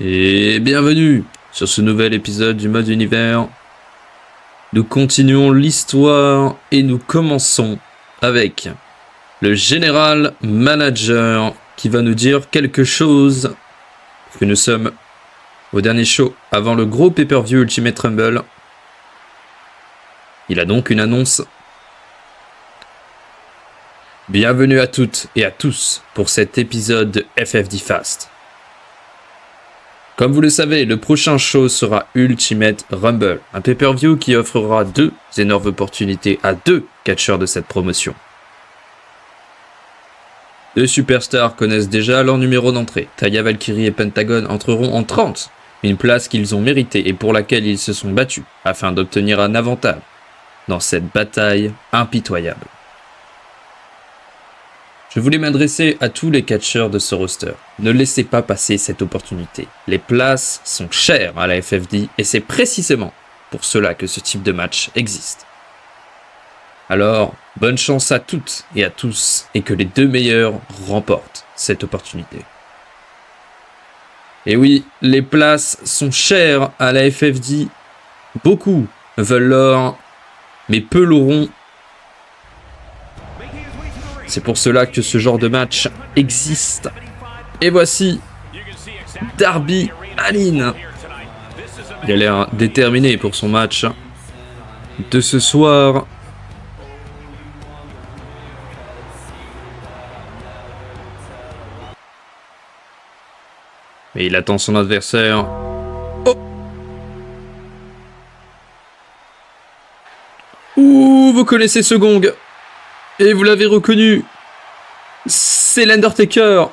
Et bienvenue sur ce nouvel épisode du mode univers. Nous continuons l'histoire et nous commençons avec le général manager qui va nous dire quelque chose, que nous sommes au dernier show avant le gros pay-per-view Ultimate Rumble. Il a donc une annonce. Bienvenue à toutes et à tous pour cet épisode de FFD Fast. Comme vous le savez, le prochain show sera Ultimate Rumble, un pay-per-view qui offrira deux énormes opportunités à deux catcheurs de cette promotion. Deux superstars connaissent déjà leur numéro d'entrée. Taya Valkyrie et Pentagon entreront en 30, une place qu'ils ont méritée et pour laquelle ils se sont battus afin d'obtenir un avantage dans cette bataille impitoyable. Je voulais m'adresser à tous les catcheurs de ce roster. Ne laissez pas passer cette opportunité. Les places sont chères à la FFD et c'est précisément pour cela que ce type de match existe. Alors, bonne chance à toutes et à tous et que les deux meilleurs remportent cette opportunité. Et oui, les places sont chères à la FFD. Beaucoup veulent l'or, mais peu l'auront. C'est pour cela que ce genre de match existe. Et voici Darby Allin. Il a l'air déterminé pour son match de ce soir. Et il attend son adversaire. Oh! Ouh, vous connaissez ce gong. Et vous l'avez reconnu, c'est l'Undertaker.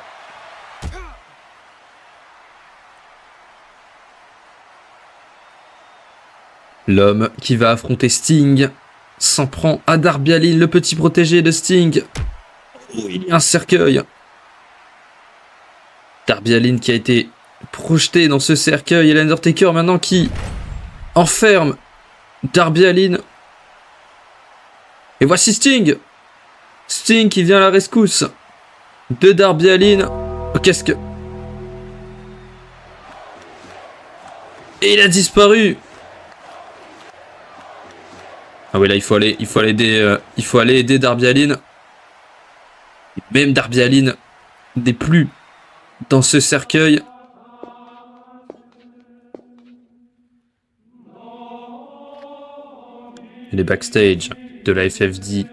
L'homme qui va affronter Sting s'en prend à Darby Allin, le petit protégé de Sting. Oh, il y a un cercueil. Darby Allin qui a été projeté dans ce cercueil et l'Undertaker maintenant qui enferme Darby Allin. Et voici Sting. Sting qui vient à la rescousse de Darby Allin. Oh, qu'est-ce que... Et il a disparu. Ah oui, là il faut aller aider Darby Allin. Même Darby Allin n'est plus dans ce cercueil. Les backstage de la FFD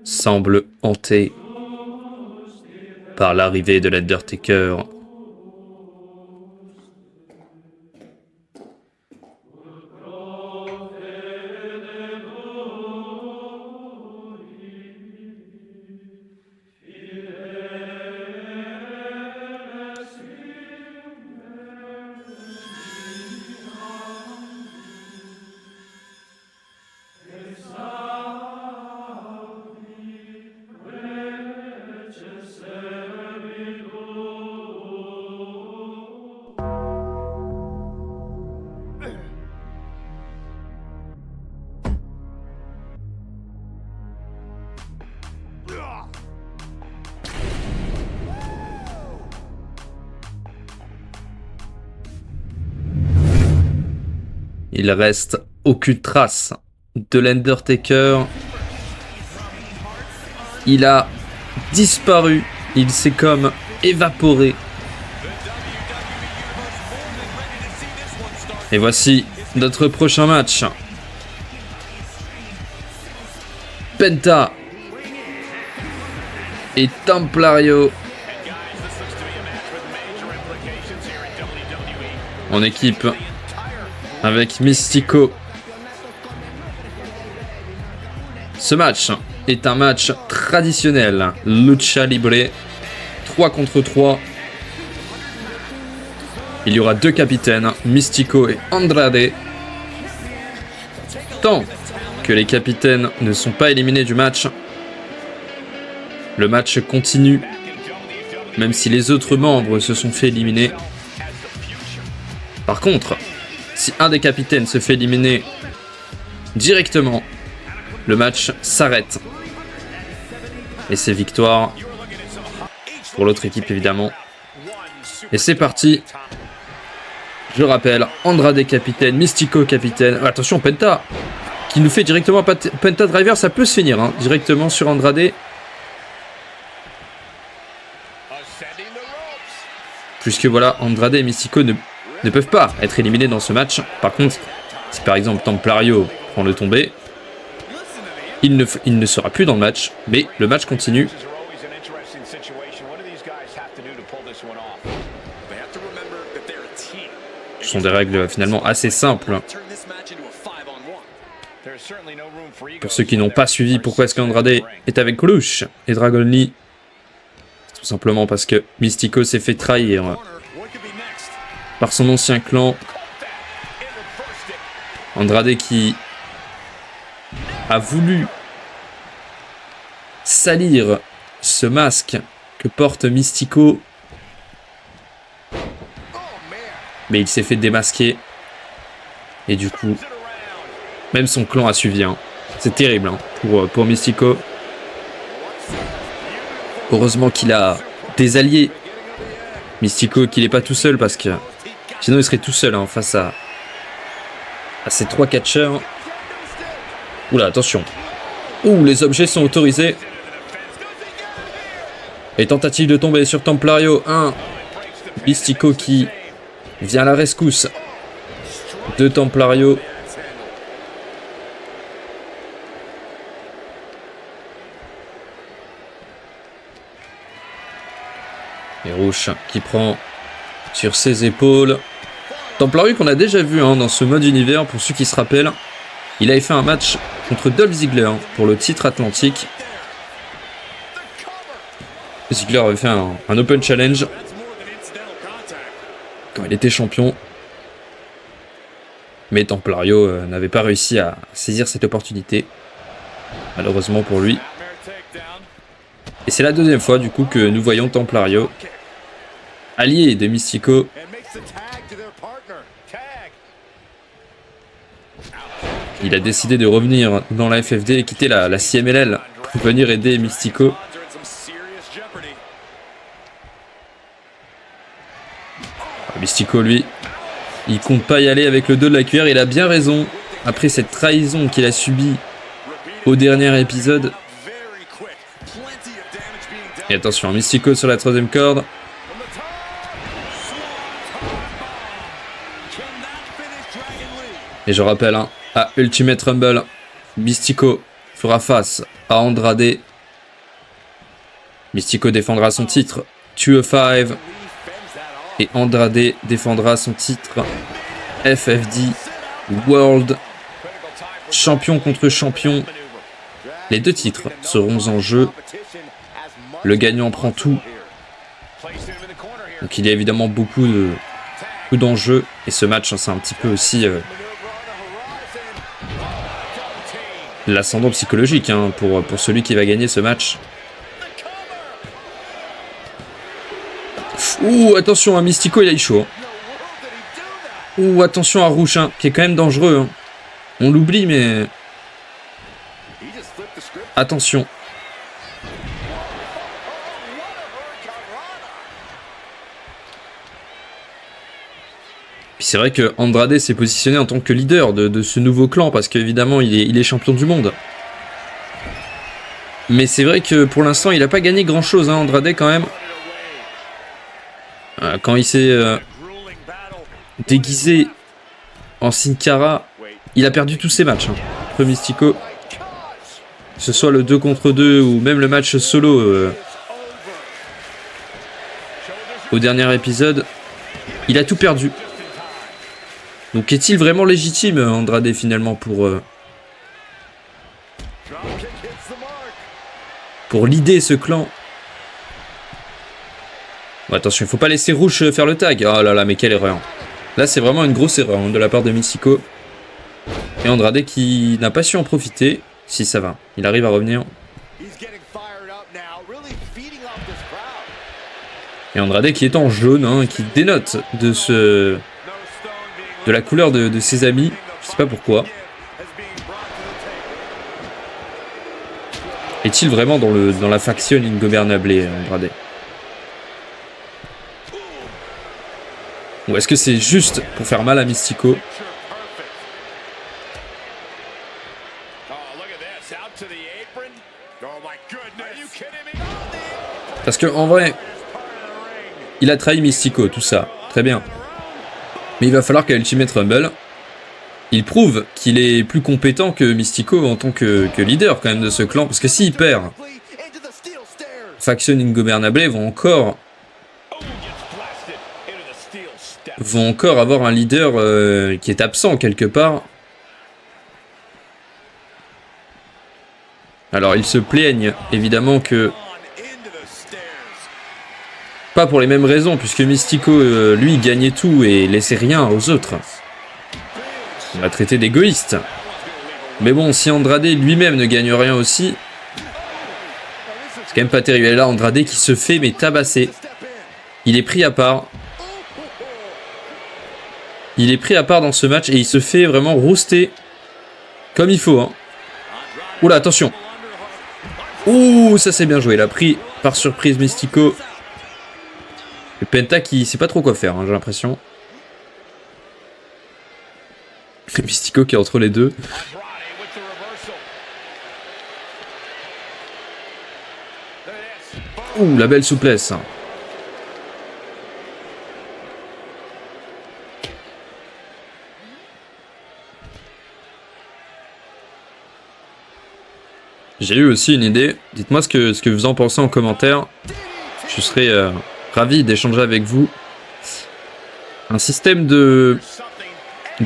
semble hanté par l'arrivée de l'Undertaker. Il reste aucune trace de l'Undertaker. Il a disparu. Il s'est comme évaporé. Et voici notre prochain match. Penta et Templario en équipe avec Mystico. Ce match est un match traditionnel. Lucha Libre. 3 contre 3. Il y aura deux capitaines, Mystico et Andrade. Tant que les capitaines ne sont pas éliminés du match, le match continue. Même si les autres membres se sont fait éliminer. Par contre, si un des capitaines se fait éliminer directement, le match s'arrête. Et c'est victoire pour l'autre équipe évidemment. Et c'est parti Je rappelle, Andrade capitaine, Mystico capitaine. Attention, Penta qui nous fait directement Penta Driver. Ça peut se finir hein, directement sur Andrade. Puisque voilà, Andrade et Mystico ne peuvent pas être éliminés dans ce match. Par contre, si par exemple Templario prend le tombé, il ne sera plus dans le match. Mais le match continue. Ce sont des règles finalement assez simples. Pour ceux qui n'ont pas suivi, pourquoi est-ce qu'Andrade est avec Rush et Dragon Lee? Tout simplement parce que Mystico s'est fait trahir par son ancien clan. Andrade qui a voulu salir ce masque que porte Mystico. Mais il s'est fait démasquer. Et du coup, même son clan a suivi. Hein. C'est terrible hein, pour Mystico. Heureusement qu'il a des alliés. Mystico, qu'il n'est pas tout seul parce que sinon il serait tout seul hein, face à ces 3 catcheurs. Oula, attention. Ouh, les objets sont autorisés. Et tentative de tomber sur Templario. 1. Mystico qui vient à la rescousse de Templario. Et Rouge qui prend sur ses épaules Templario qu'on a déjà vu hein, dans ce mode univers. Pour ceux qui se rappellent, il avait fait un match contre Dolph Ziggler hein, pour le titre atlantique. Ziggler avait fait un Open Challenge quand il était champion. Mais Templario n'avait pas réussi à saisir cette opportunité. Malheureusement pour lui. Et c'est la deuxième fois du coup que nous voyons Templario, allié de Mystico. Il a décidé de revenir dans la FFD et quitter la CMLL pour venir aider Mystico. Mystico lui, il compte pas y aller avec le dos de la cuillère. Il a bien raison après cette trahison qu'il a subie au dernier épisode. Et attention, Mystico sur la 3e corde. Et je rappelle, hein, à Ultimate Rumble, Mystico fera face à Andrade. Mystico défendra son titre 205. Et Andrade défendra son titre FFD World. Champion contre champion. Les 2 titres seront en jeu. Le gagnant prend tout. Donc il y a évidemment beaucoup d'enjeux. Et ce match, c'est un petit peu aussi l'ascendant psychologique hein, pour celui qui va gagner ce match. Ouh, attention à Mystico, il a eu chaud. Ouh, attention à Rouge, hein, qui est quand même dangereux. Hein. On l'oublie, mais... Attention. Puis c'est vrai que Andrade s'est positionné en tant que leader de ce nouveau clan, parce qu'évidemment, il est champion du monde. Mais c'est vrai que pour l'instant, il n'a pas gagné grand-chose, hein, Andrade, quand même. Quand il s'est déguisé en Sin Cara, il a perdu tous ses matchs. Hein. Contre Mystico. Que ce soit le 2 contre 2 ou même le match solo au dernier épisode, il a tout perdu. Donc est-il vraiment légitime, Andrade, finalement, pour leader ce clan? Bon, attention, il ne faut pas laisser Rouge faire le tag. Oh là là, mais quelle erreur. Là, c'est vraiment une grosse erreur hein, de la part de Mystico. Et Andrade qui n'a pas su en profiter. Si, ça va. Il arrive à revenir. Et Andrade qui est en jaune, hein, qui dénote de la couleur de ses amis. Je sais pas pourquoi. Est-il vraiment dans la faction ingobernable, Andrade? Ou est-ce que c'est juste pour faire mal à Mystico? Parce que en vrai, il a trahi Mystico, tout ça, très bien. Mais il va falloir qu'à Ultimate Rumble, il prouve qu'il est plus compétent que Mystico en tant que leader quand même de ce clan. Parce que s'il perd, Faction Ingobernable vont encore avoir un leader qui est absent quelque part. Alors ils se plaignent évidemment que... Pas pour les mêmes raisons, puisque Mystico, lui, gagnait tout et laissait rien aux autres. On l'a traité d'égoïste. Mais bon, si Andrade lui-même ne gagne rien aussi, c'est quand même pas terrible. Et là, Andrade qui se fait mais tabasser. Il est pris à part. Il est pris à part dans ce match et il se fait vraiment rouster comme il faut. Hein. Oula, attention. Ouh, ça c'est bien joué. Il a pris par surprise Mystico. Le Penta qui sait pas trop quoi faire, hein, j'ai l'impression. Mystico qui est entre les deux. Ouh, la belle souplesse. J'ai eu aussi une idée. Dites-moi ce que vous en pensez en commentaire. Je serais ravi d'échanger avec vous. Un système de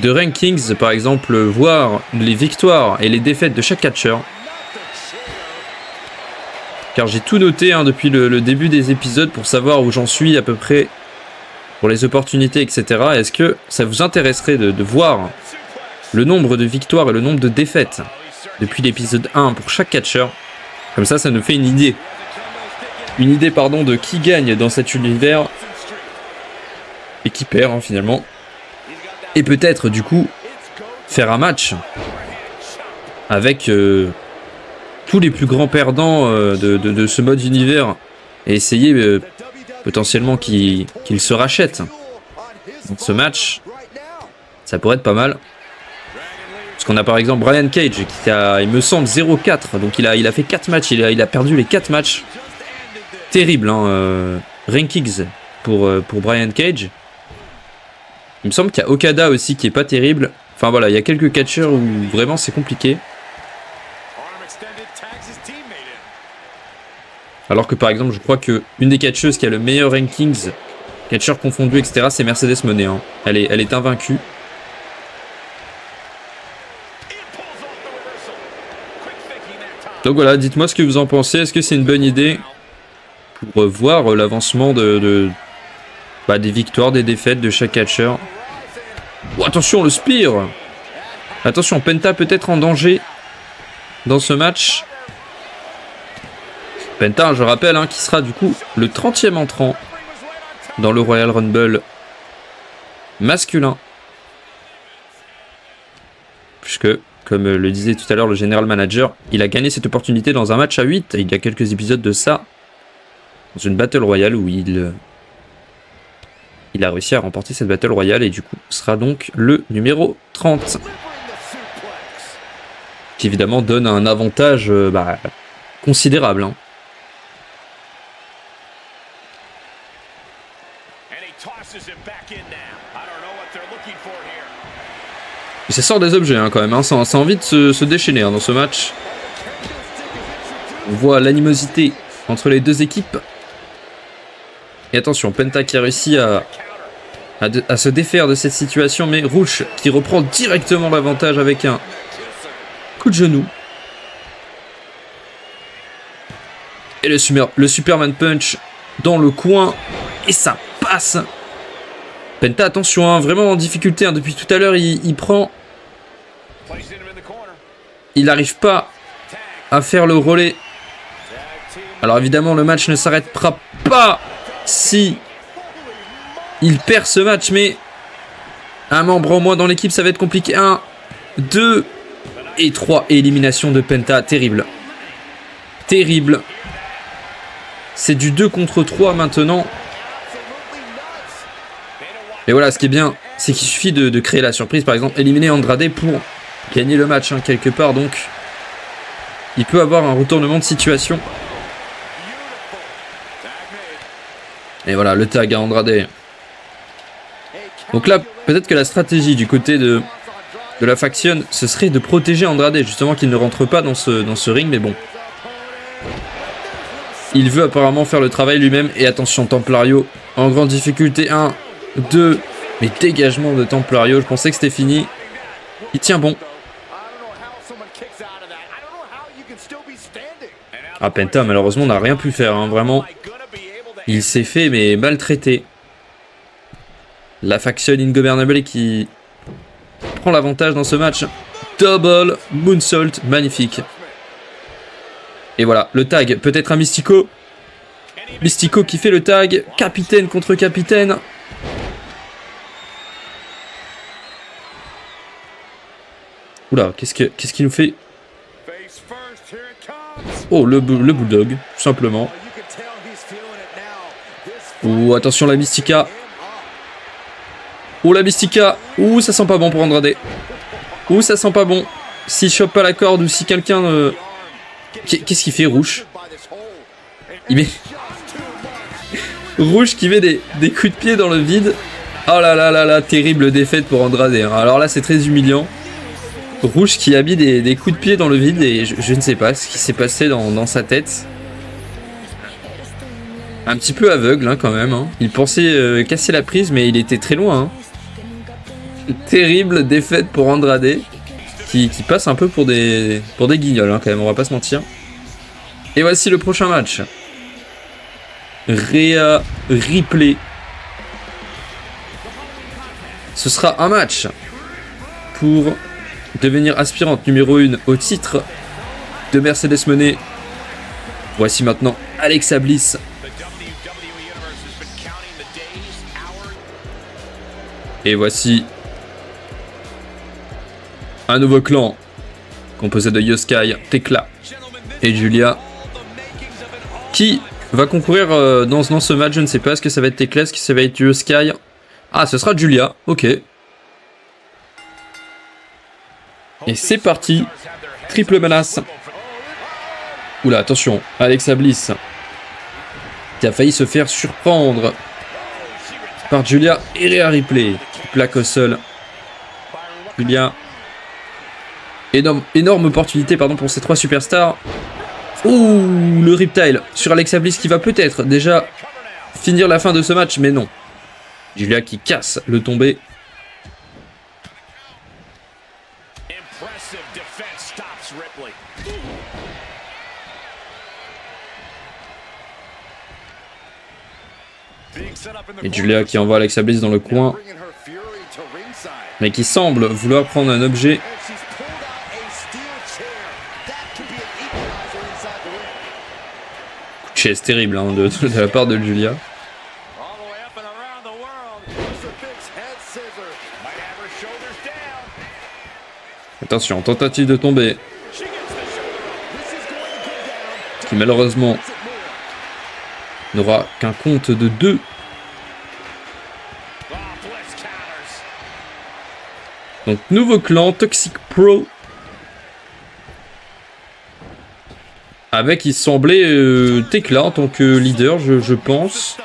rankings, par exemple, voir les victoires et les défaites de chaque catcheur. Car j'ai tout noté hein, depuis le début des épisodes pour savoir où j'en suis à peu près pour les opportunités, etc. Est-ce que ça vous intéresserait de voir le nombre de victoires et le nombre de défaites depuis l'épisode 1 pour chaque catcheur? Comme ça nous fait une idée. Une idée, pardon, de qui gagne dans cet univers et qui perd hein, finalement. Et peut-être du coup faire un match avec tous les plus grands perdants de ce mode univers et essayer potentiellement qu'ils se rachètent dans ce match. Ça pourrait être pas mal. Parce qu'on a par exemple Brian Cage qui a, il me semble, 0-4. Donc il a fait 4 matchs, il a perdu les 4 matchs. Terrible, hein, rankings pour Brian Cage. Il me semble qu'il y a Okada aussi qui est pas terrible. Enfin voilà, il y a quelques catcheurs où vraiment c'est compliqué. Alors que par exemple, je crois que une des catcheuses qui a le meilleur rankings, catcheurs confondus, etc., c'est Mercedes Moné. Hein. Elle est invaincue. Donc voilà, dites-moi ce que vous en pensez. Est-ce que c'est une bonne idée pour voir l'avancement des victoires, des défaites de chaque catcheur? Oh, attention, le Spear! Attention, Penta peut-être en danger dans ce match. Penta, je rappelle, hein, qui sera du coup le 30e entrant dans le Royal Rumble masculin. Puisque, comme le disait tout à l'heure le General Manager, il a gagné cette opportunité dans un match à 8. Il y a quelques épisodes de ça. Dans une Battle Royale où il a réussi à remporter cette Battle Royale et du coup sera donc le numéro 30. Qui évidemment donne un avantage considérable. Hein. Et ça sort des objets hein, quand même, hein. Ça a envie de se déchaîner hein, dans ce match. On voit l'animosité entre les deux équipes. Et attention, Penta qui a réussi à se défaire de cette situation, mais Rush qui reprend directement l'avantage avec un coup de genou. Et le Superman Punch dans le coin, et ça passe. Penta, attention, hein, vraiment en difficulté, hein, depuis tout à l'heure, il prend... Il n'arrive pas à faire le relais. Alors évidemment, le match ne s'arrêtera pas si il perd ce match, mais un membre en moins dans l'équipe, ça va être compliqué. 1, 2 et 3. Élimination de Penta, terrible. Terrible. C'est du 2 contre 3 maintenant. Mais voilà, ce qui est bien, c'est qu'il suffit de créer la surprise, par exemple, éliminer Andrade pour gagner le match, hein, quelque part, donc il peut avoir un retournement de situation. Et voilà, le tag à Andrade. Donc là, peut-être que la stratégie du côté de la faction, ce serait de protéger Andrade, justement qu'il ne rentre pas dans ce ring, mais bon. Il veut apparemment faire le travail lui-même, et attention, Templario en grande difficulté, 1, 2, mais dégagement de Templario, je pensais que c'était fini. Il tient bon. Ah, Penta malheureusement n'a rien pu faire, hein, vraiment. Il s'est fait mais maltraité. La faction Ingobernable qui prend l'avantage dans ce match. Double moonsault, magnifique. Et voilà, le tag, peut-être un Mystico. Mystico qui fait le tag, capitaine contre capitaine. Oula, qu'est-ce qu'il nous fait? Oh, le Bulldog, tout simplement. Oh, attention la Mystica. Oh, la Mystica. Ouh, ça sent pas bon pour Andrade. Ouh, ça sent pas bon. S'il chope pas la corde ou si quelqu'un... Qu'est-ce qu'il fait, Rouge? Il met... Rouge qui met des coups de pied dans le vide. Oh là là là là, terrible défaite pour Andrade. Alors là, c'est très humiliant. Rouge qui a mis des coups de pied dans le vide et je ne sais pas ce qui s'est passé dans sa tête. Un petit peu aveugle, hein, quand même. Hein. Il pensait casser la prise, mais il était très loin. Hein. Terrible défaite pour Andrade, qui passe un peu pour des guignols, hein, quand même, on va pas se mentir. Et voici le prochain match. Rhea Ripley. Ce sera un match pour devenir aspirante numéro 1 au titre de Mercedes Moné. Voici maintenant Alexa Bliss. Et voici un nouveau clan composé de Yoskai, Tekla et Julia qui va concourir dans ce match. Je ne sais pas, est-ce que ça va être Tekla, est-ce que ça va être Yoskai? Ah, ce sera Julia, ok. Et c'est parti, triple menace. Oula, attention, Alexa Bliss qui a failli se faire surprendre par Julia et Rhea Ripley. Plaque au sol. Julia. Énorme opportunité pour ces trois superstars. Ouh, le Riptile sur Alexa Bliss qui va peut-être déjà finir la fin de ce match, mais non. Julia qui casse le tombé. Et Julia qui envoie Alexa Bliss dans le coin, mais qui semble vouloir prendre un objet. Coup de chaise terrible, hein, de la part de Julia. Attention, tentative de tomber. Qui malheureusement n'aura qu'un compte de 2. Donc nouveau clan, Toxic Pro. Avec, il semblait Tekla en tant que leader, je pense.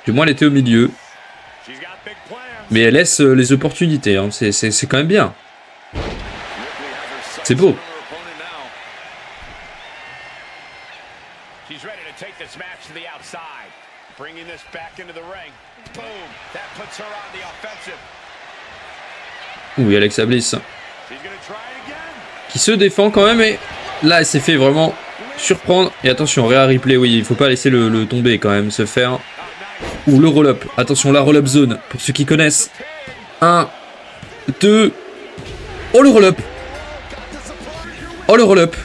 Du moins, elle était au milieu. Mais elle laisse les opportunités, hein. C'est quand même bien. C'est beau. Oui, Alexa Bliss qui se défend quand même, et là elle s'est fait vraiment surprendre. Et attention, Rhea Ripley, oui, il faut pas laisser le tomber quand même, se faire. Ou le roll-up, attention, la roll-up zone, pour ceux qui connaissent. 1, 2, oh le roll-up. Oh le roll-up.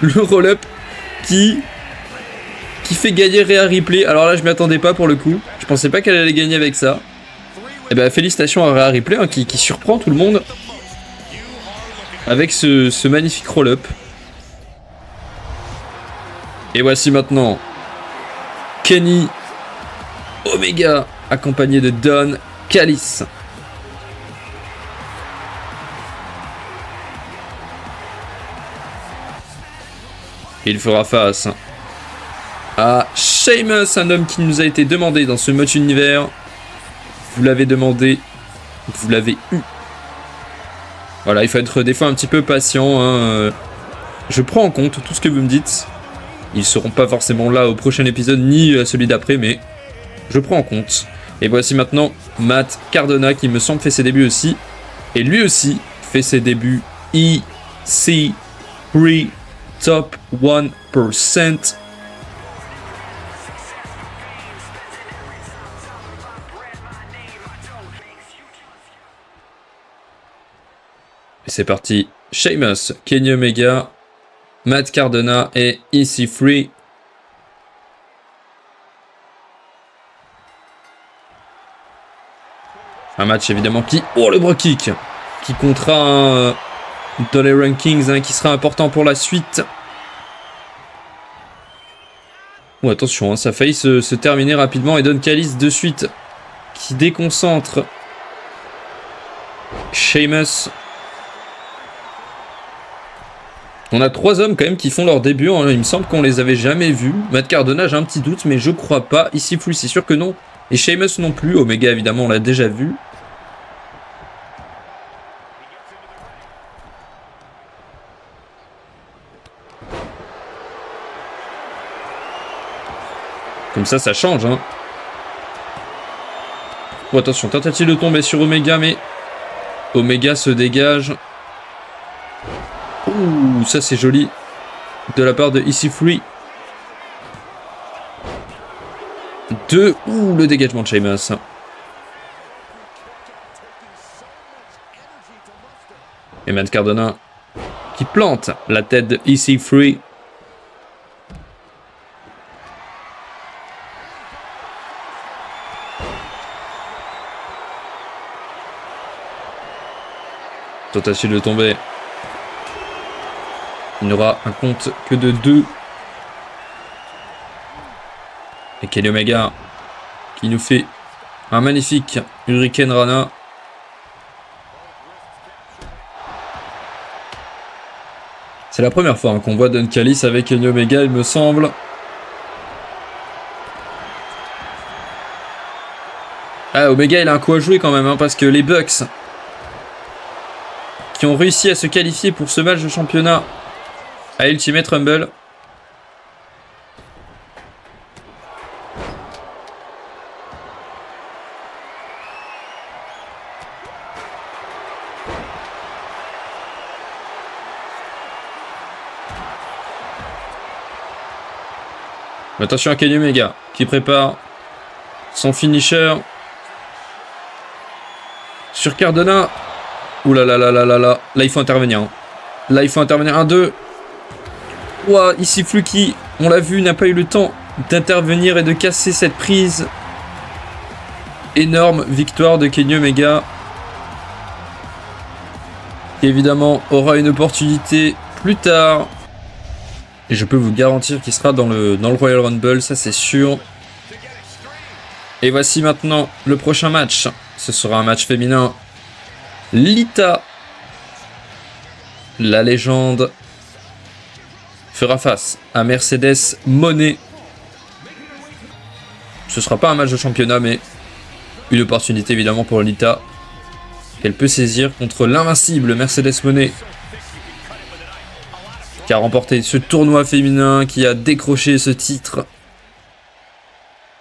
Le roll-up qui fait gagner Rhea Ripley. Alors là je m'y attendais pas pour le coup, je pensais pas qu'elle allait gagner avec ça. Et ben félicitations à Rhea Ripley, hein, qui surprend tout le monde avec ce magnifique roll-up. Et voici maintenant Kenny Omega accompagné de Don Callis. Il fera face à Sheamus, un homme qui nous a été demandé dans ce match univers. Vous l'avez demandé, vous l'avez eu. Voilà, il faut être des fois un petit peu patient. Hein. Je prends en compte tout ce que vous me dites. Ils seront pas forcément là au prochain épisode, ni à celui d'après, mais je prends en compte. Et voici maintenant Matt Cardona qui me semble fait ses débuts aussi. Et lui aussi fait ses débuts EC3 Top 1%. Et c'est parti. Sheamus, Kenny Omega, Matt Cardona et EC3. Un match évidemment qui... Oh, le bras kick qui comptera dans les rankings, hein, qui sera important pour la suite. Oh, attention, hein, ça a failli se terminer rapidement. Et Don Callis de suite qui déconcentre Sheamus. On a 3 hommes quand même qui font leur début. Hein. Il me semble qu'on les avait jamais vus. Matt Cardona, j'ai un petit doute, mais je crois pas. Ici, Free, c'est sûr que non. Et Sheamus non plus. Omega, évidemment, on l'a déjà vu. Comme ça change. Hein. Oh, attention, tentative de tomber sur Omega, mais Omega se dégage. Ouh, ça c'est joli. De la part de EC3. Ouh, le dégagement de Sheamus. Et Matt Cardona qui plante la tête de EC3. Tentative de tomber. Il n'aura un compte que de 2. Et Kenny Omega qui nous fait un magnifique Hurricane Rana. C'est la première fois hein, qu'on voit Don Callis avec Kenny Omega, il me semble. Ah, Omega il a un coup à jouer quand même, hein, parce que les Bucks qui ont réussi à se qualifier pour ce match de championnat à Ultimate Rumble. Attention à Kenny Omega qui prépare son finisher sur Cardona. Ouh là là là là là là. Là il faut intervenir. Hein. Là il faut intervenir. 1-2. Ouah, ici Fluky, on l'a vu, n'a pas eu le temps d'intervenir et de casser cette prise. Énorme victoire de Kenny Omega. Qui évidemment aura une opportunité plus tard. Et je peux vous garantir qu'il sera dans le Royal Rumble, ça c'est sûr. Et voici maintenant le prochain match. Ce sera un match féminin. Lita, la légende, fera face à Mercedes Moné. Ce sera pas un match de championnat, mais une opportunité évidemment pour Lita qu'elle peut saisir contre l'invincible Mercedes Moné, qui a remporté ce tournoi féminin, qui a décroché ce titre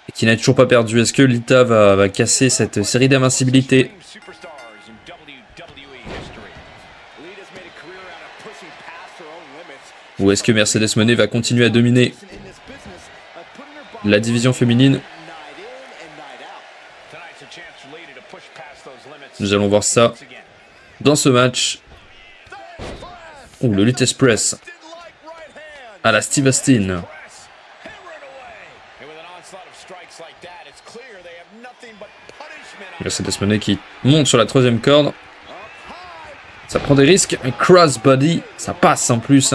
et qui n'a toujours pas perdu. Est-ce que Lita va casser cette série d'invincibilité? Ou est-ce que Mercedes Moné va continuer à dominer la division féminine? Nous allons voir ça dans ce match. Ouh, le Lutte Express à la Steve Austin. Mercedes Moné qui monte sur la 3e corde. Ça prend des risques. Un crossbody, ça passe en plus.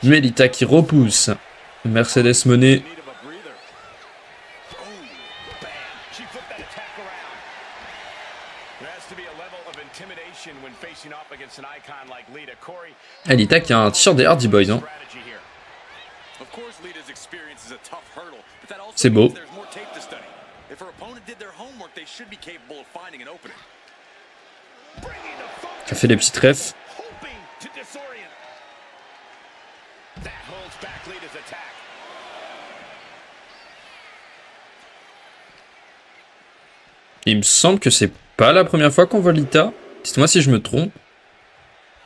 Melita qui repousse Mercedes menée. Lita qui a un t-shirt des Hardy Boys. Hein. C'est beau. Ça fait des petits trèfles. Il me semble que c'est pas la première fois qu'on voit Lita. Dites-moi si je me trompe.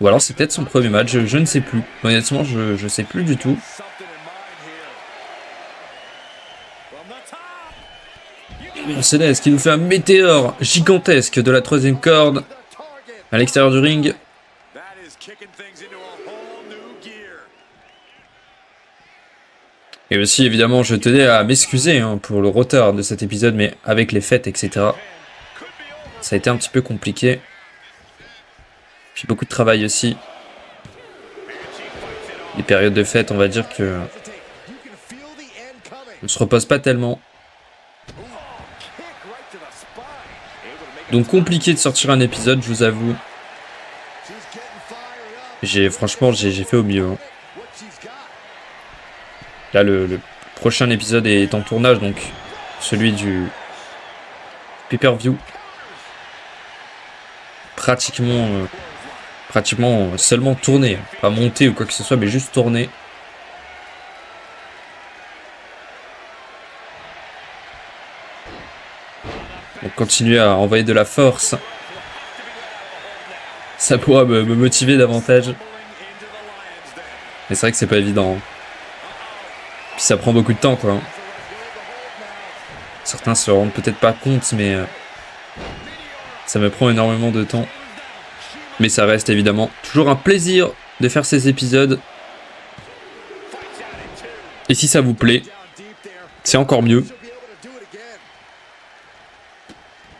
Ou alors c'est peut-être son premier match, je ne sais plus. Honnêtement, je sais plus du tout. Mercedes qui nous fait un météore gigantesque de la 3e corde à l'extérieur du ring. Et aussi, évidemment, je tenais à m'excuser pour le retard de cet épisode, mais avec les fêtes, etc., ça a été un petit peu compliqué. Puis beaucoup de travail aussi. Les périodes de fête, on va dire que on se repose pas tellement. Donc compliqué de sortir un épisode, je vous avoue. Franchement, j'ai fait au mieux. Hein. Là, le prochain épisode est en tournage, donc celui du pay-per-view. Pratiquement seulement tourné. Pas monté ou quoi que ce soit, mais juste tourné. Donc continuer à envoyer de la force. Ça pourra me motiver davantage. Mais c'est vrai que c'est pas évident. Hein. Puis ça prend beaucoup de temps, quoi. Certains se rendent peut-être pas compte, mais ça me prend énormément de temps. Mais ça reste évidemment toujours un plaisir de faire ces épisodes. Et si ça vous plaît, c'est encore mieux.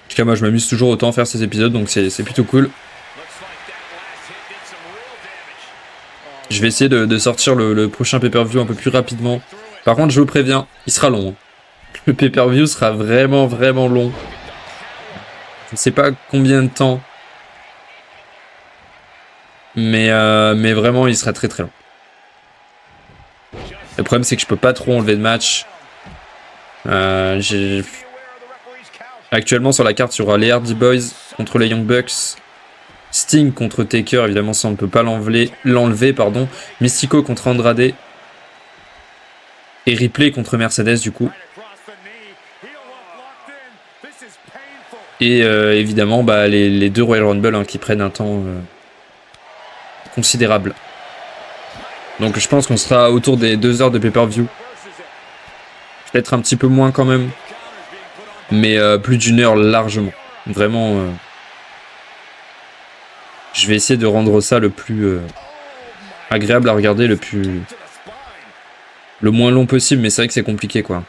En tout cas, moi je m'amuse toujours autant à faire ces épisodes, donc c'est plutôt cool. Je vais essayer de sortir le prochain pay-per-view un peu plus rapidement. Par contre, je vous préviens, il sera long. Hein. Le pay-per-view sera vraiment long. Je ne sais pas combien de temps. Mais vraiment, il sera très long. Le problème, c'est que je peux pas trop enlever de match. Actuellement, sur la carte, il y aura les Hardy Boys contre les Young Bucks. Sting contre Taker, évidemment, ça on ne peut pas l'enlever. Mystico contre Andrade. Et Ripley contre Mercedes, du coup. Et évidemment, les deux Royal Rumble qui prennent un temps considérable. Donc je pense qu'on sera autour des 2 heures de pay-per-view. Peut-être un petit peu moins quand même. Mais plus d'1 heure largement. Vraiment. Je vais essayer de rendre ça le plus agréable à regarder, le moins long possible, mais c'est vrai que c'est compliqué, quoi.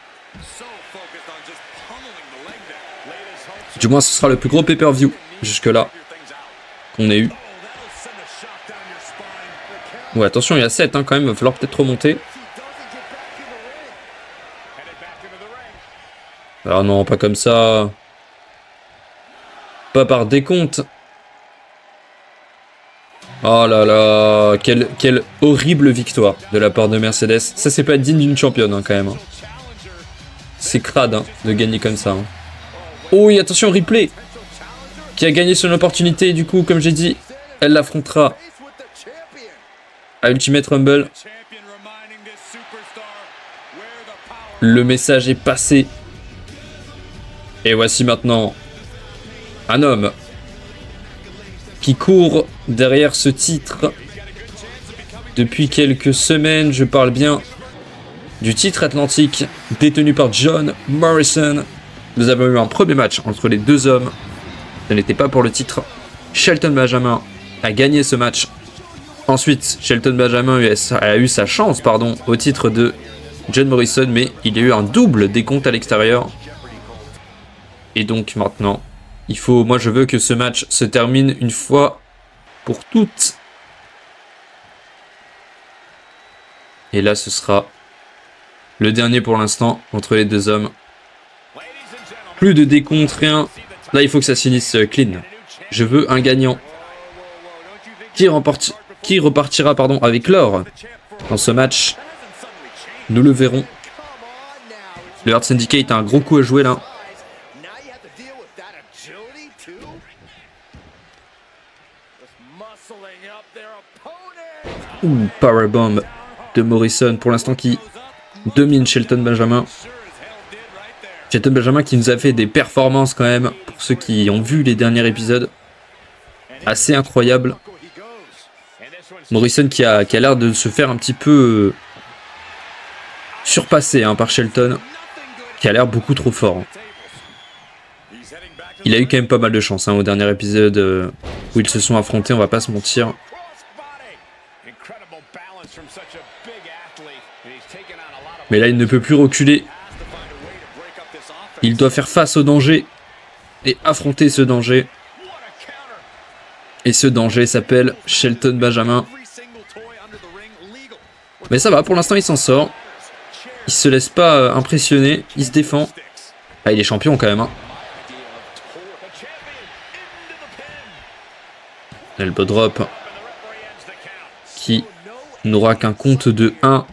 Du moins, ce sera le plus gros pay-per-view jusque-là qu'on ait eu. Ouais, attention, il y a 7 quand même, il va falloir peut-être remonter. Ah non, pas comme ça. Pas par décompte. Oh là là, quelle horrible victoire de la part de Mercedes. Ça, c'est pas digne d'une championne, quand même. Hein. C'est crade de gagner comme ça. Hein. Oh oui, attention, Ripley, qui a gagné son opportunité. Du coup, comme j'ai dit, elle l'affrontera à Ultimate Rumble. Le message est passé. Et voici maintenant un homme qui court derrière ce titre depuis quelques semaines. Je parle bien du titre atlantique détenu par John Morrison. Nous avons eu un premier match entre les deux hommes. Ce n'était pas pour le titre. Shelton Benjamin a gagné ce match. Ensuite, Shelton Benjamin a eu sa chance au titre de John Morrison, mais il y a eu un double décompte à l'extérieur. Et donc maintenant, moi je veux que ce match se termine une fois pour toutes. Et là ce sera Le dernier pour l'instant, entre les deux hommes. Plus de décompte, rien. Là, il faut que ça finisse clean. Je veux un gagnant. Qui repartira avec l'or dans ce match? Nous le verrons. Le Hard Syndicate a un gros coup à jouer là. Ouh, Powerbomb de Morrison pour l'instant qui domine Shelton Benjamin. Shelton Benjamin qui nous a fait des performances quand même, pour ceux qui ont vu les derniers épisodes, assez incroyables. Morrison qui a l'air de se faire un petit peu surpasser par Shelton, qui a l'air beaucoup trop fort. Il a eu quand même pas mal de chance au dernier épisode où ils se sont affrontés, on va pas se mentir. Mais là, il ne peut plus reculer. Il doit faire face au danger et affronter ce danger. Et ce danger s'appelle Shelton Benjamin. Mais ça va, pour l'instant, il s'en sort. Il se laisse pas impressionner, il se défend. Ah, il est champion quand même. Elbow drop qui n'aura qu'un compte de 1.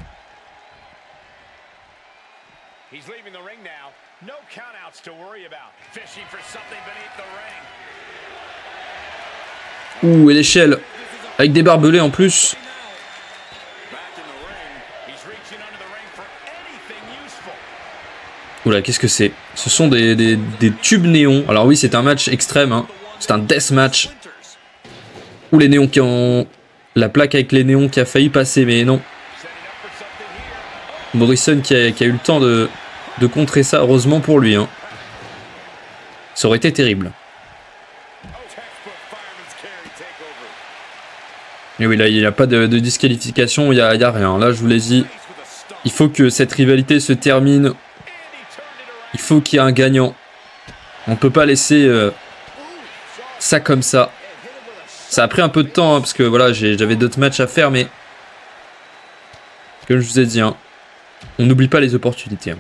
Ouh, et l'échelle avec des barbelés en plus. Oula, qu'est-ce que c'est? Ce sont des tubes néons. Alors oui, c'est un match extrême. C'est un death match. Ou les néons qui ont... La plaque avec les néons qui a failli passer, mais non. Morrison qui a eu le temps de contrer ça, heureusement pour lui. Ça aurait été terrible. Et oui, là, il n'y a pas de disqualification, il n'y a rien. Là, je vous l'ai dit, il faut que cette rivalité se termine. Il faut qu'il y ait un gagnant. On ne peut pas laisser ça comme ça. Ça a pris un peu de temps, parce que voilà, j'avais d'autres matchs à faire, mais comme je vous ai dit, on n'oublie pas les opportunités.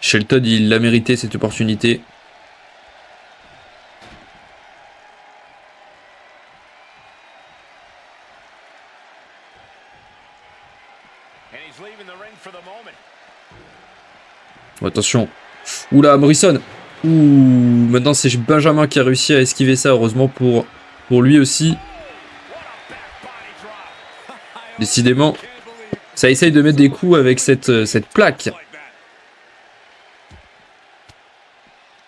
Shelton, il l'a mérité cette opportunité. Oh, attention. Oula, Morrison. Ouh, maintenant c'est Benjamin qui a réussi à esquiver ça, heureusement pour lui aussi. Décidément, ça essaye de mettre des coups avec cette plaque.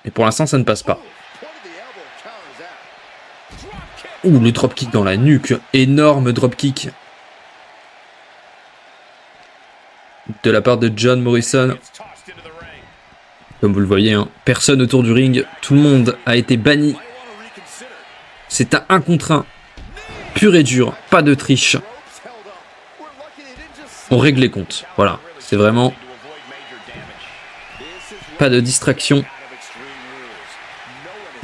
Et pour l'instant, ça ne passe pas. Ouh, le dropkick dans la nuque. Énorme dropkick. De la part de John Morrison. Comme vous le voyez, personne autour du ring. Tout le monde a été banni. C'est un 1 contre 1. Pur et dur. Pas de triche. On règle les comptes. Voilà. C'est vraiment... Pas de distraction.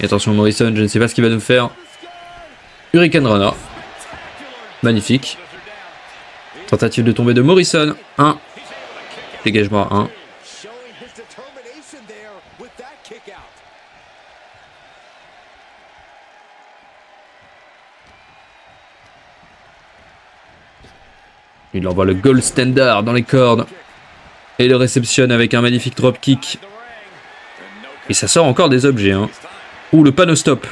Et attention Morrison, je ne sais pas ce qu'il va nous faire. Hurricane Rana. Magnifique. Tentative de tomber de Morrison. 1. Dégagement à 1. Il envoie le gold standard dans les cordes. Et le réceptionne avec un magnifique dropkick. Et ça sort encore des objets. Ouh, le panneau stop.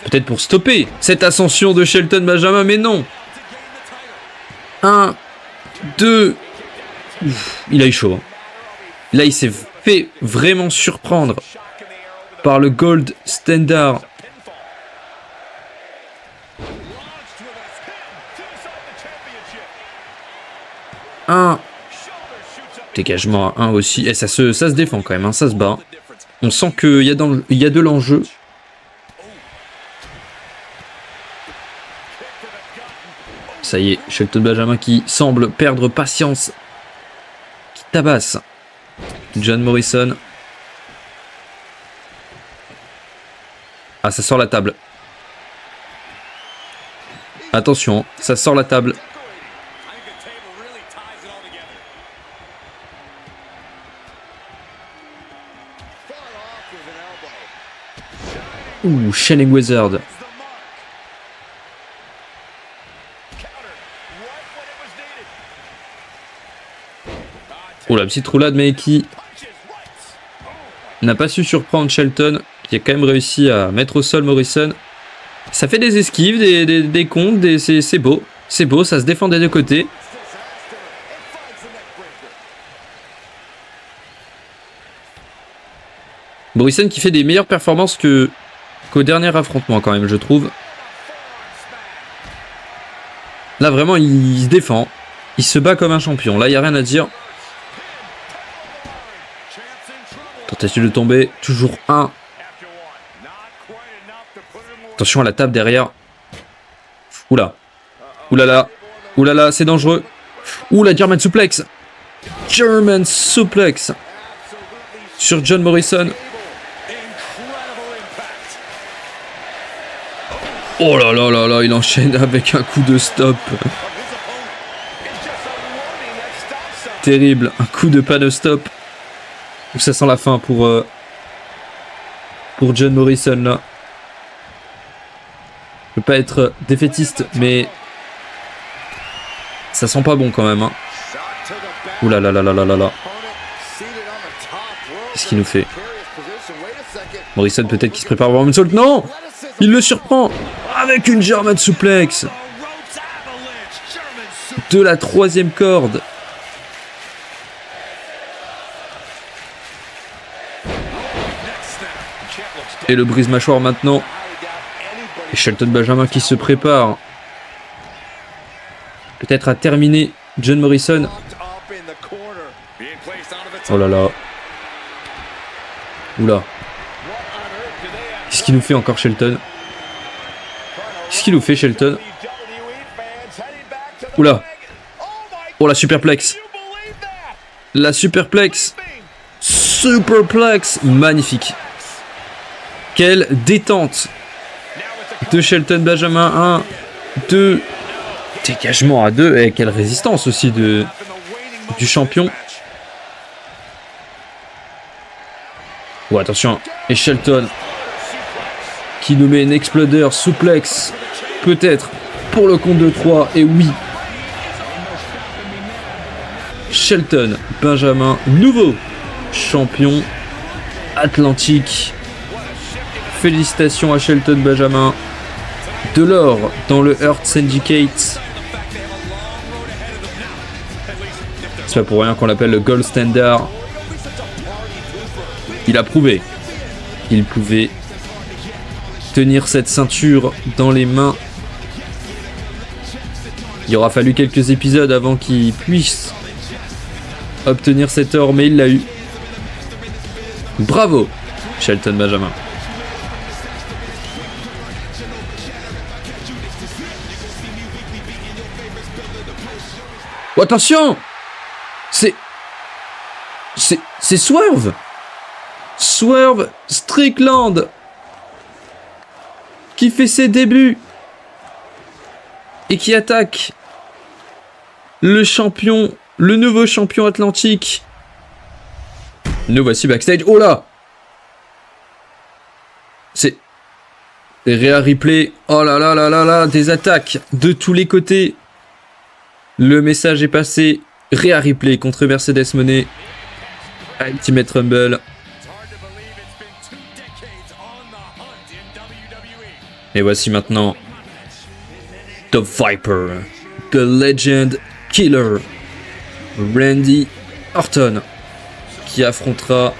Peut-être pour stopper cette ascension de Shelton Benjamin, mais non. 1, 2. Ouf, il a eu chaud. Là, il s'est fait vraiment surprendre par le gold standard. Dégagement à 1 aussi. Et ça se défend quand même, ça se bat. On sent qu'il y a de l'enjeu. Ça y est, Shelton Benjamin qui semble perdre patience. Qui tabasse John Morrison. Ah, ça sort la table. Attention, ça sort la table. Ouh, Shining Wizard. Oh, la petite roulade, mais qui n'a pas su surprendre Shelton, qui a quand même réussi à mettre au sol Morrison. Ça fait des esquives, des comptes, c'est beau. C'est beau, ça se défend des deux côtés. Morrison qui fait des meilleures performances qu'au dernier affrontement quand même, je trouve. Là vraiment, il se défend. Il se bat comme un champion. Là, il n'y a rien à dire. Tentative de tomber. Toujours un. Attention à la table derrière. Oula. Oulala. Oulala, c'est dangereux. Ouh, la German Suplex. German Suplex. Sur John Morrison. Oh là là là là, il enchaîne avec un coup de stop. Terrible, un coup de pas de stop. Ça sent la fin pour John Morrison là. Je veux pas être défaitiste, mais ça sent pas bon quand même. Hein. Ouh là là là là là là là. Qu'est-ce qu'il nous fait? Morrison peut-être qui se prépare pour un moonsault. Non! Il le surprend avec une German Suplex de la 3e corde. Et le brise-mâchoire maintenant. Et Shelton Benjamin qui se prépare peut-être à terminer John Morrison. Oh là là. Oula. Qu'est-ce qu'il nous fait encore Shelton? Qu'est-ce qu'il nous fait Shelton? Oula. Oh la superplex. La superplex. Superplex. Magnifique. Quelle détente de Shelton Benjamin. 1, 2. Dégagement à 2. Et quelle résistance aussi du champion. Oh attention. Et Shelton qui nous met une explodeur suplex. Peut-être pour le compte de 3. Et oui. Shelton Benjamin, nouveau champion atlantique. Félicitations à Shelton Benjamin. De l'or dans le Earth Syndicate. C'est pas pour rien qu'on l'appelle le Gold Standard. Il a prouvé qu'il pouvait tenir cette ceinture dans les mains. Il aura fallu quelques épisodes avant qu'il puisse obtenir cet or, mais il l'a eu. Bravo, Shelton Benjamin. Oh, attention! C'est Swerve! Swerve Strickland qui fait ses débuts et qui attaque le champion, le nouveau champion atlantique. Nous voici backstage. Oh là! C'est Rhea Ripley. Oh là là là là là, des attaques de tous les côtés. Le message est passé. Rhea Ripley contre Mercedes Moné. Ultimate Rumble. Et voici maintenant The Viper, The Legend Killer, Randy Orton, qui affrontera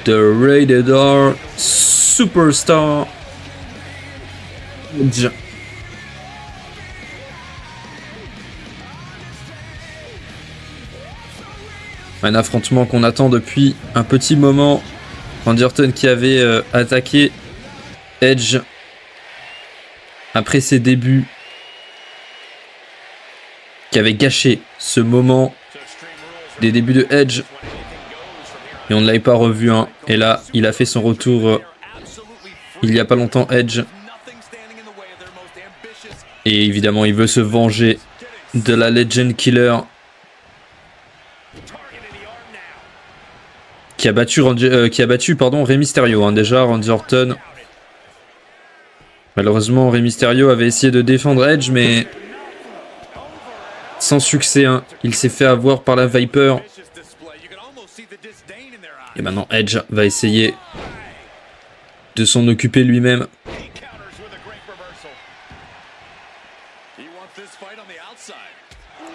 The Rated R Superstar Edge. Un affrontement qu'on attend depuis un petit moment. Randy Orton qui avait attaqué Edge après ses débuts, qui avait gâché ce moment des débuts de Edge, et on ne l'avait pas revu, hein. Et là il a fait son retour il y a pas longtemps Edge. Et évidemment, il veut se venger de la Legend Killer qui a battu Rey Mysterio. Hein. Déjà, Randy Orton. Malheureusement, Rey Mysterio avait essayé de défendre Edge, mais sans succès. Hein. Il s'est fait avoir par la Viper. Et maintenant, Edge va essayer de s'en occuper lui-même.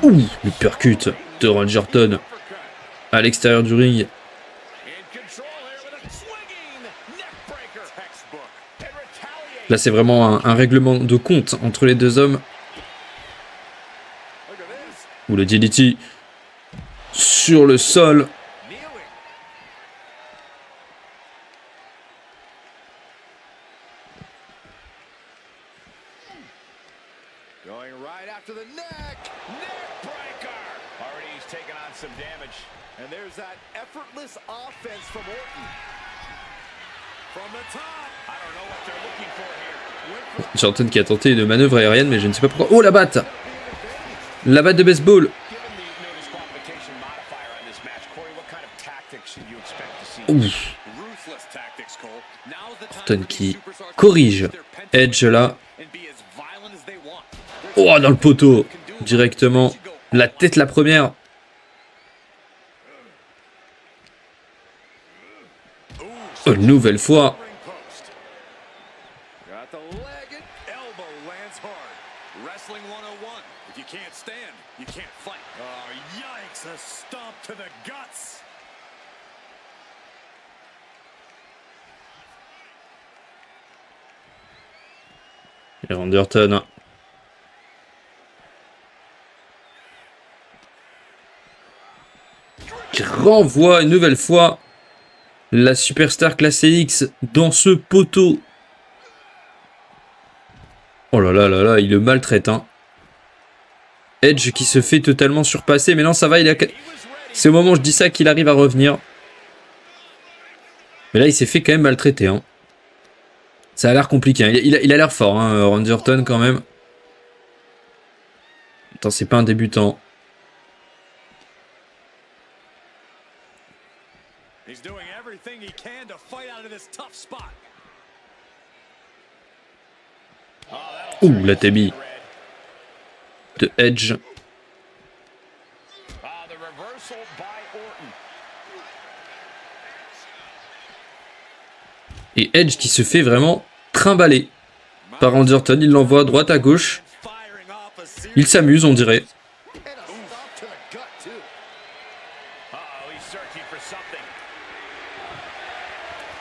Ouh, le percute de Randy Orton à l'extérieur du ring. Là, c'est vraiment un règlement de compte entre les deux hommes. Ou le DDT sur le sol. Orton qui a tenté une manœuvre aérienne, mais je ne sais pas pourquoi. Oh, la batte! La batte de baseball! Ouf. Orton qui corrige Edge là. Oh, dans le poteau! Directement. La tête la première. Une nouvelle fois. Et Randy Orton. Qui renvoie une nouvelle fois la superstar classée X dans ce poteau. Oh là là là là, il le maltraite. Hein. Edge qui se fait totalement surpasser. Mais non, ça va, c'est au moment où je dis ça qu'il arrive à revenir. Mais là, il s'est fait quand même maltraiter. Hein. Ça a l'air compliqué. Hein. Il a l'air fort, hein, Randy Orton, quand même. Attends, c'est pas un débutant. Ouh, la tabi de Edge. Et Edge qui se fait vraiment trimballer par Randy Orton. Il l'envoie à droite, à gauche. Il s'amuse, on dirait.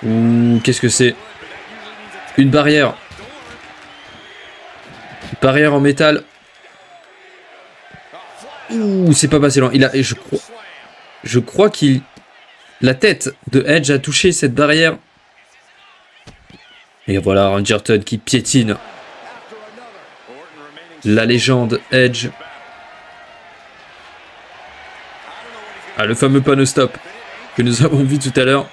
Ouh, qu'est-ce que c'est? Une barrière. Une barrière en métal. Ouh, c'est pas passé loin. Je crois qu'il... La tête de Edge a touché cette barrière. Et voilà, Randy Orton qui piétine la légende Edge. Ah, le fameux panneau stop que nous avons vu tout à l'heure.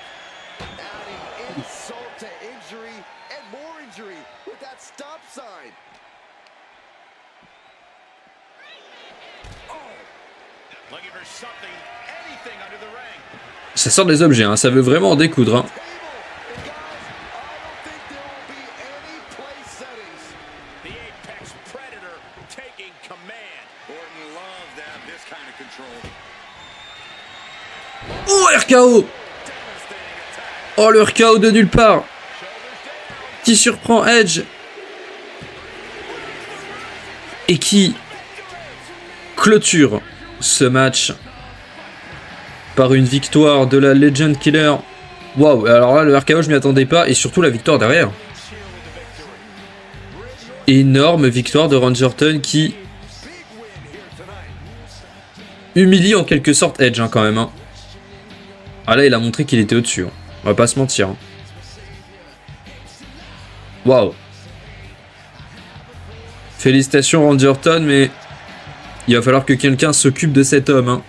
Ça sort des objets, hein, ça veut vraiment en découdre. Hein. Oh, RKO! Oh, le RKO de nulle part! Qui surprend Edge? Et qui clôture ce match par une victoire de la Legend Killer. Waouh, alors là, le RKO, je m'y attendais pas. Et surtout la victoire derrière. Énorme victoire de Randy Orton qui humilie en quelque sorte Edge, hein, quand même. Hein. Ah là, il a montré qu'il était au-dessus. Hein. On va pas se mentir. Hein. Waouh. Félicitations Randy Orton, mais il va falloir que quelqu'un s'occupe de cet homme. Hein.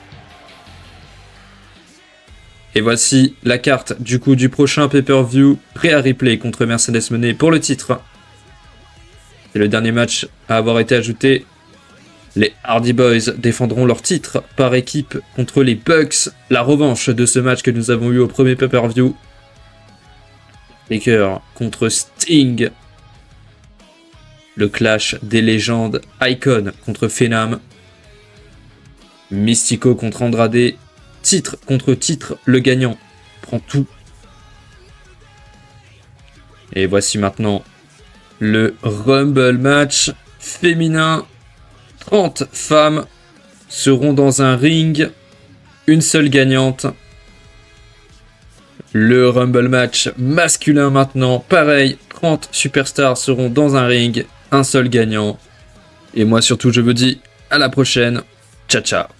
Et voici la carte du coup du prochain pay-per-view. Rhea Ripley contre Mercedes Moné pour le titre. C'est le dernier match à avoir été ajouté. Les Hardy Boys défendront leur titre par équipe contre les Bucks. La revanche de ce match que nous avons eu au premier pay-per-view. Taker contre Sting. Le clash des légendes. Icon contre Phenom. Mystico contre Andrade. Titre contre titre, le gagnant prend tout. Et voici maintenant le Rumble match féminin. 30 femmes seront dans un ring. Une seule gagnante. Le Rumble match masculin maintenant. Pareil, 30 superstars seront dans un ring. Un seul gagnant. Et moi surtout je vous dis à la prochaine. Ciao ciao.